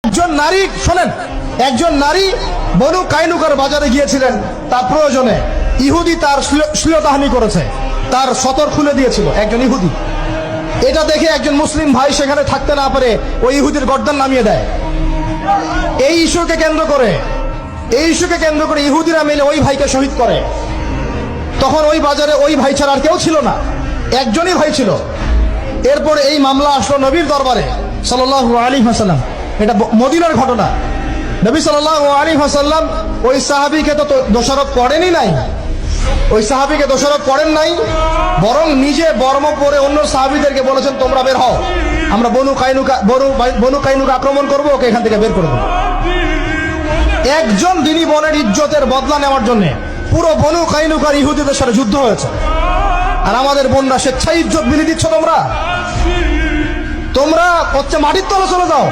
একজন নারী, শোনেন, একজন নারী বনু কাইনুকার বাজারে গিয়েছিলেন তার প্রয়োজনে। ইহুদি তার শ্লীলতাহানি করেছে, তার সতর খুলে দিয়েছিল একজন ইহুদি। এটা দেখে একজন মুসলিম ভাই সেখানে থাকতে না পারে ওই ইহুদির গর্দান নামিয়ে দেয়। এই ইস্যুকে কেন্দ্র করে ইহুদিরা মিলে ওই ভাইকে শহীদ করে। তখন ওই বাজারে ওই ভাই ছাড়া আর কেউ ছিল না, একজনই ভাই ছিল। এরপর এই মামলা আসলো নবীর দরবারে সাল্লাল্লাহু আলাইহি ওয়াসাল্লাম। এটা মদিনার ঘটনা। নবী সাল্লাল্লাহু আলাইহি ওয়াসাল্লাম ওই সাহাবীকে তো দোষারোপ করেনই নাই, ওই সাহাবীকে দোষারোপ করেন নাই, বরং নিজে বর্ম পরে অন্য সাহাবীদেরকে বলেছেন তোমরা বের হও, আমরা বনু কাইনুকা আক্রমণ করব, ওকে এখান থেকে বের করে দেব। একজন দিনী বোনের ইজ্জতের বদলা নেওয়ার জন্য পুরো বনু কাইনুকার ইহুদিদের সাথে যুদ্ধ হয়েছে। আর আমাদের বোনরা স্বেচ্ছায় ইজ্জত বিলি দিচ্ছ তোমরা হচ্ছে মাটির তলে চলে যাও।